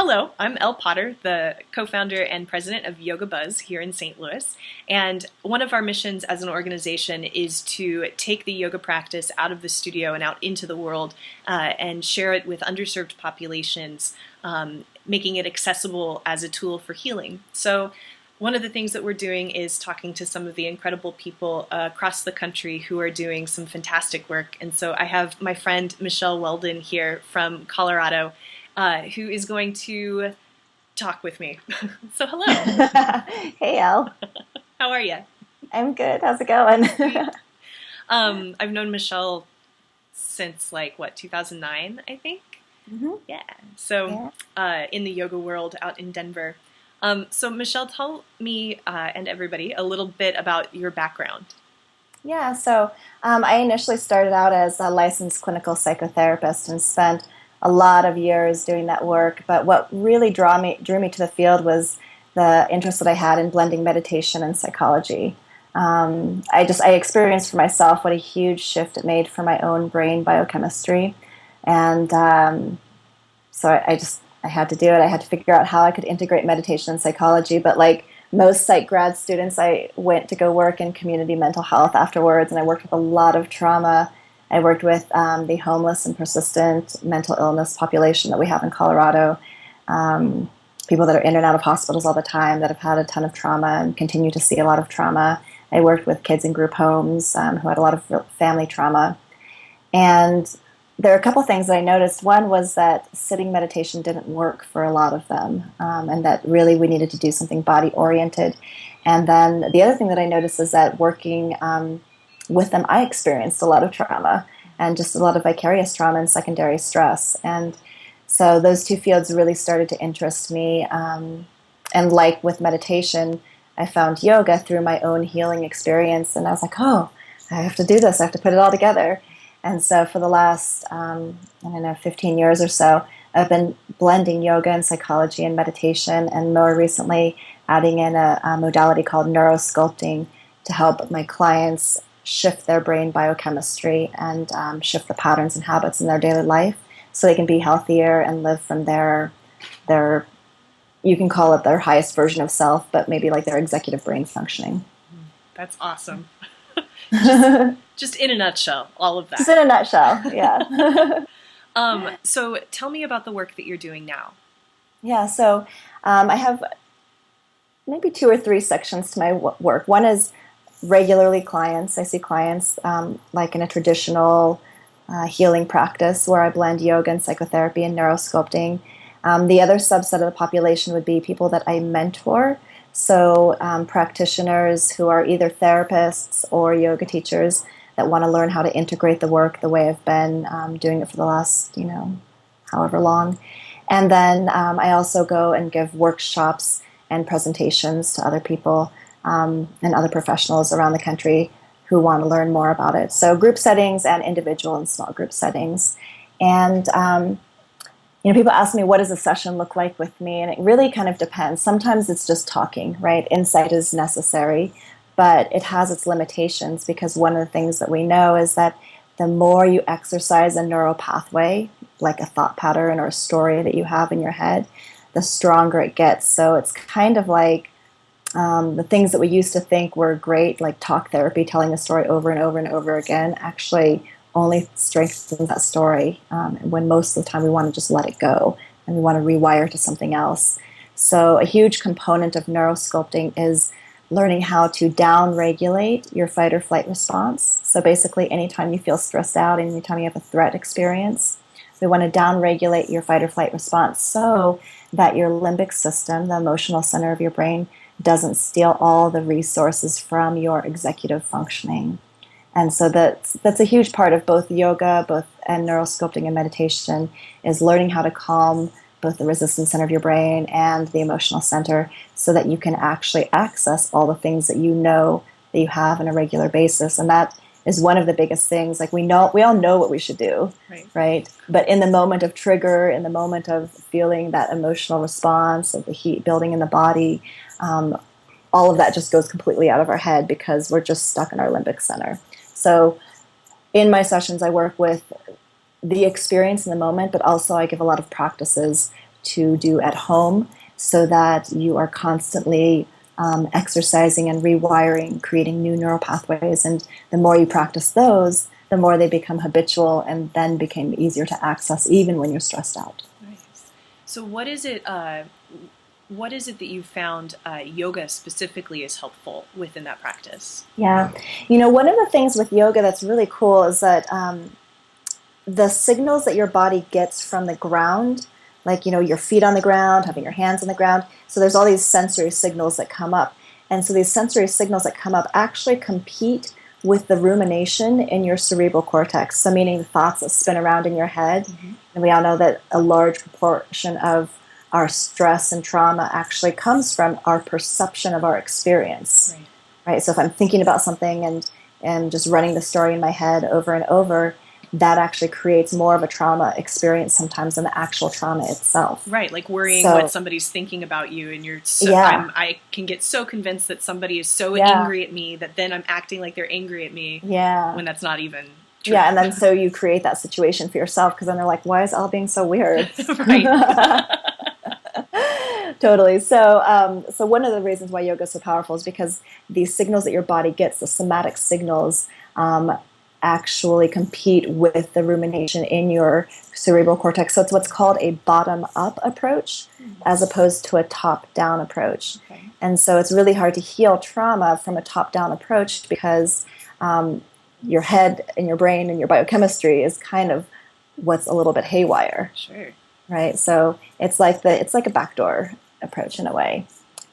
Hello, I'm Elle Potter, the co-founder and president of Yoga Buzz here in St. Louis. And one of our missions as an organization is to take the yoga practice out of the studio and out into the world and share it with underserved populations, making it accessible as a tool for healing. So one of the things that we're doing is talking to some of the incredible people across the country who are doing some fantastic work. And so I have my friend Michelle Weldon here from Colorado, who is going to talk with me. So hello. Hey, Elle. How are you? I'm good. How's it going? I've known Michelle since 2009, I think? hmm Yeah. So Yeah. in the yoga world out in Denver. So Michelle, tell me and everybody a little bit about your background. Yeah, so I initially started out as a licensed clinical psychotherapist and spent a lot of years doing that work. But what really drew me to the field was the interest that I had in blending meditation and psychology. I experienced for myself what a huge shift it made for my own brain biochemistry, and I had to do it. I had to figure out how I could integrate meditation and psychology. But like most psych grad students, I went to go work in community mental health afterwards, and I worked with a lot of trauma. I worked with the homeless and persistent mental illness population that we have in Colorado. Um, People that are in and out of hospitals all the time that have had a ton of trauma and continue to see a lot of trauma. I worked with kids in group homes who had a lot of family trauma. And there are a couple things that I noticed. One was that sitting meditation didn't work for a lot of them, and that really we needed to do something body oriented. And then the other thing that I noticed is that working with them, I experienced a lot of trauma and just a lot of vicarious trauma and secondary stress. And so those two fields really started to interest me. And like with meditation, I found yoga through my own healing experience, and I was like, oh, I have to do this. I have to put it all together. And so for the last, I don't know, 15 years or so, I've been blending yoga and psychology and meditation, and more recently adding in a modality called neurosculpting to help my clients shift their brain biochemistry and shift the patterns and habits in their daily life so they can be healthier and live from their you can call it their highest version of self, but maybe like their executive brain functioning. That's awesome. Just just in a nutshell, all of Just that. in a nutshell, yeah. So tell me about the work that you're doing now. Yeah, so I have maybe two or three sections to my work. One is regularly clients. I see clients like in a traditional healing practice where I blend yoga and psychotherapy and neurosculpting. The other subset of the population would be people that I mentor. So practitioners who are either therapists or yoga teachers that want to learn how to integrate the work the way I've been doing it for the last, however long. And then I also go and give workshops and presentations to other people and other professionals around the country who want to learn more about it. So group settings and individual and small group settings. And people ask me, what does a session look like with me? And it really kind of depends. Sometimes it's just talking, right? Insight is necessary, but it has its limitations because one of the things that we know is that the more you exercise a neural pathway, like a thought pattern or a story that you have in your head, the stronger it gets. So it's kind of like the things that we used to think were great, like talk therapy, telling the story over and over and over again, actually only strengthens that story when most of the time we want to just let it go and we want to rewire to something else. So a huge component of neurosculpting is learning how to down-regulate your fight or flight response. So basically anytime you feel stressed out, anytime you have a threat experience, we want to down-regulate your fight or flight response so that your limbic system, the emotional center of your brain, doesn't steal all the resources from your executive functioning. And so that's a huge part of both yoga, both and neurosculpting and meditation is learning how to calm both the resistance center of your brain and the emotional center so that you can actually access all the things that you know that you have on a regular basis. And that is one of the biggest things. Like we all know what we should do, Right. right? But in the moment of trigger, in the moment of feeling that emotional response of the heat building in the body, all of that just goes completely out of our head because we're just stuck in our limbic center. So in my sessions, I work with the experience in the moment, but also I give a lot of practices to do at home so that you are constantly exercising and rewiring, creating new neural pathways. And the more you practice those, the more they become habitual and then become easier to access even when you're stressed out. Nice. So what is it that you found yoga specifically is helpful within that practice? Yeah. One of the things with yoga that's really cool is that the signals that your body gets from the ground, like, your feet on the ground, having your hands on the ground. So there's all these sensory signals that come up. And so these sensory signals that come up actually compete with the rumination in your cerebral cortex. So meaning the thoughts that spin around in your head. Mm-hmm. And we all know that a large proportion of our stress and trauma actually comes from our perception of our experience. Right? So if I'm thinking about something and just running the story in my head over and over, that actually creates more of a trauma experience sometimes than the actual trauma itself. Right, like worrying what somebody's thinking about you, and I can get so convinced that somebody is so angry at me that then I'm acting like they're angry at me when that's not even true. Yeah, and then so you create that situation for yourself because then they're like, why is Elle being so weird? Right. Totally. So one of the reasons why yoga is so powerful is because these signals that your body gets, the somatic signals, actually compete with the rumination in your cerebral cortex. So it's what's called a bottom-up approach as opposed to a top-down approach. Okay. And so it's really hard to heal trauma from a top-down approach because your head and your brain and your biochemistry is kind of what's a little bit haywire. Sure. Right? So it's like a backdoor approach in a way.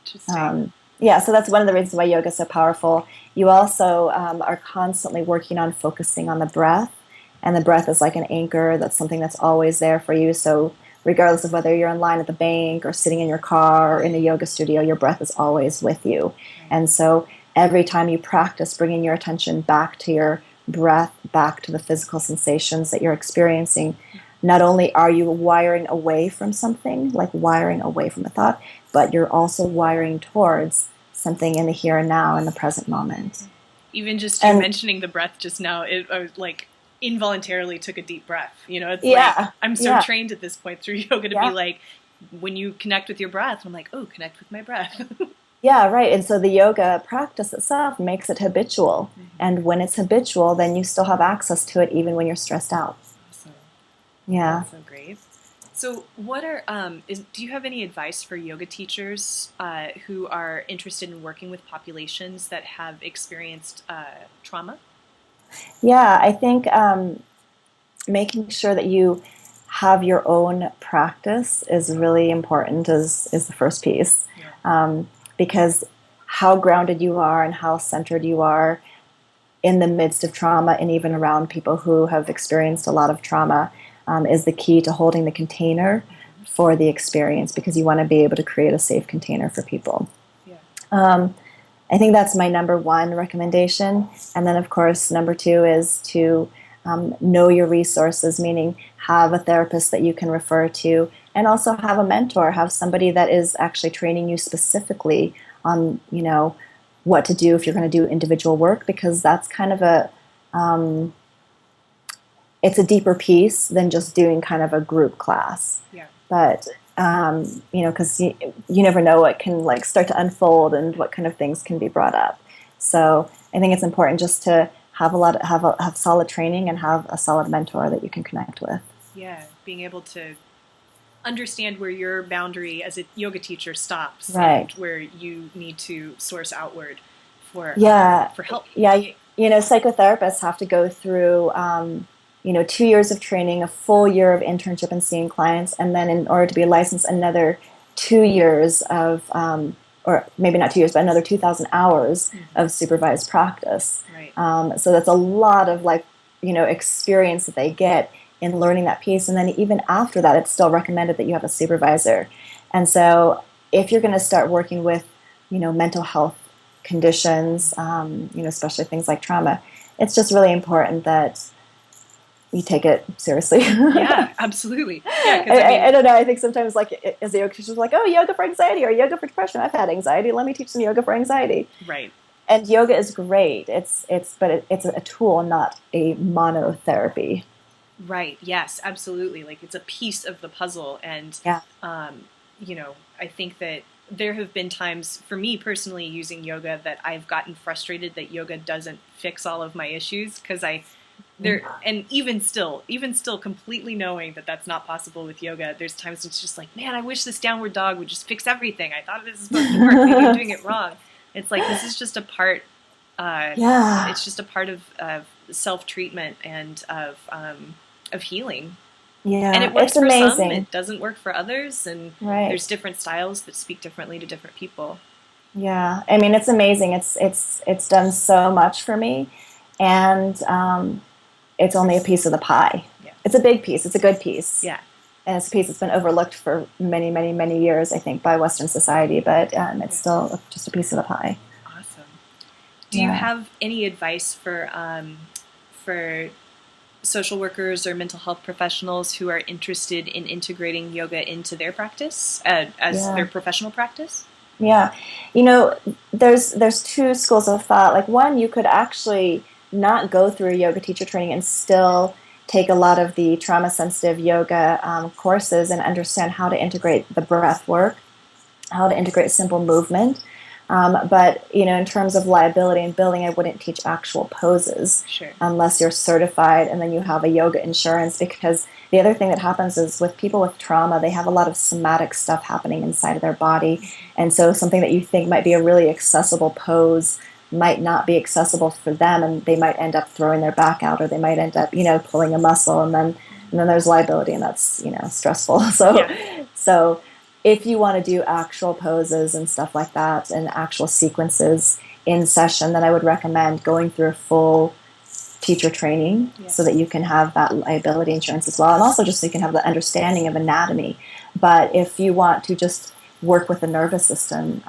Interesting. So that's one of the reasons why yoga is so powerful. You also are constantly working on focusing on the breath, and the breath is like an anchor. That's something that's always there for you. So regardless of whether you're in line at the bank or sitting in your car or in a yoga studio, your breath is always with you. Right. And so every time you practice bringing your attention back to your breath, back to the physical sensations that you're experiencing, not only are you wiring away from something, like wiring away from a thought, but you're also wiring towards something in the here and now, in the present moment. Even just you mentioning the breath just now, I was like involuntarily took a deep breath. It's like I'm so trained at this point through yoga to be like, when you connect with your breath, I'm like, oh, connect with my breath. Yeah, right. And so the yoga practice itself makes it habitual. Mm-hmm. And when it's habitual, then you still have access to it even when you're stressed out. Awesome. Yeah. That's so great. So what are, do you have any advice for yoga teachers who are interested in working with populations that have experienced trauma? Yeah, I think making sure that you have your own practice is really important is the first piece. Yeah. Because how grounded you are and how centered you are in the midst of trauma and even around people who have experienced a lot of trauma is the key to holding the container for the experience, because you want to be able to create a safe container for people. Yeah. I think that's my number one recommendation. And then, of course, number two is to know your resources, meaning have a therapist that you can refer to, and also have a mentor, have somebody that is actually training you specifically on, what to do if you're going to do individual work, because that's kind of it's a deeper piece than just doing kind of a group class. Yeah. But, because you never know what can start to unfold and what kind of things can be brought up. So I think it's important just to have solid training and have a solid mentor that you can connect with. Yeah, being able to understand where your boundary as a yoga teacher stops, right, and where you need to source outward for help. Yeah, psychotherapists have to go through 2 years of training, a full year of internship and seeing clients, and then in order to be licensed, another 2 years of, or maybe not 2 years, but another 2,000 hours of supervised practice. Right. So that's a lot of experience that they get in learning that piece. And then even after that, it's still recommended that you have a supervisor. And so if you're going to start working with, mental health conditions, especially things like trauma, it's just really important that you take it seriously. Yeah, absolutely. Yeah, I don't know. I think sometimes, as a yoga teacher, oh, yoga for anxiety or yoga for depression. I've had anxiety. Let me teach some yoga for anxiety. Right. And yoga is great. It's a tool, not a monotherapy. Right. Yes, absolutely. Like it's a piece of the puzzle. And, Yeah. I think that there have been times for me personally using yoga that I've gotten frustrated that yoga doesn't fix all of my issues because and even still completely knowing that that's not possible with yoga, there's times it's just like, man, I wish this downward dog would just fix everything. I thought this was supposed to work. Maybe I'm doing it wrong. It's like, this is just a part, Yeah. it's just a part of self-treatment and of healing. And Yeah. it works It's for some, amazing. it doesn't work for others, and Right. there's different styles that speak differently to different people. Yeah. I mean, it's amazing. It's done so much for me, and it's only a piece of the pie. Yeah. It's a big piece. It's a good piece. Yeah. And it's a piece that's been overlooked for many, many, many years, I think, by Western society, but it's still just a piece of the pie. Awesome. Do you Yeah. have any advice for social workers or mental health professionals who are interested in integrating yoga into their practice as Yeah. their professional practice? Yeah, there's two schools of thought. Like one, you could actually not go through a yoga teacher training and still take a lot of the trauma sensitive yoga courses and understand how to integrate the breath work, how to integrate simple movement. But in terms of liability and billing, I wouldn't teach actual poses Sure. unless you're certified and then you have a yoga insurance. Because the other thing that happens is with people with trauma, they have a lot of somatic stuff happening inside of their body, and so something that you think might be a really accessible pose might not be accessible for them, and they might end up throwing their back out, or they might end up pulling a muscle, and then there's liability, and that's stressful. So Yeah. so if you want to do actual poses and stuff like that and actual sequences in session, then I would recommend going through a full teacher training so that you can have that liability insurance as well, and also just so you can have the understanding of anatomy. But if you want to just work with the nervous system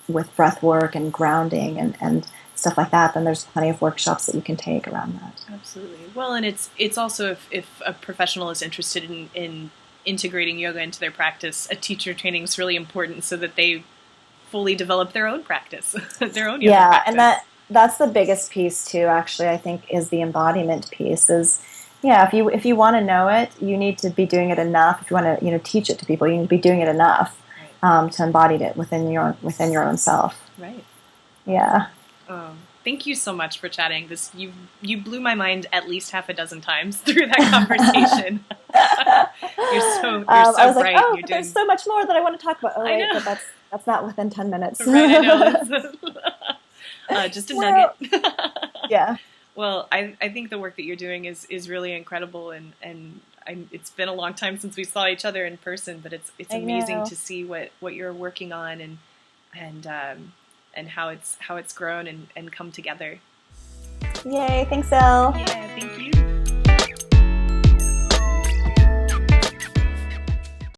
with breath work and grounding and stuff like that, then there's plenty of workshops that you can take around that. Absolutely. Well, and it's also if a professional is interested in integrating yoga into their practice, a teacher training is really important so that they fully develop their own practice, their own yoga practice. And that's the biggest piece too, actually, I think, is the embodiment piece. If you want to know it, you need to be doing it enough. If you want to teach it to people, you need to be doing it enough to embody it within your own self. Right. Yeah. Thank you so much for chatting. You blew my mind at least half a dozen times through that conversation. You're so I was bright. like, there's so much more that I want to talk about. Oh wait, but that's not within 10 minutes. Right, I know. Just a nugget. Yeah. Well, I think the work that you're doing is really incredible, and it's been a long time since we saw each other in person, but it's amazing to see what you're working on and how it's grown and come together. Yay! Thanks, Elle. Yay.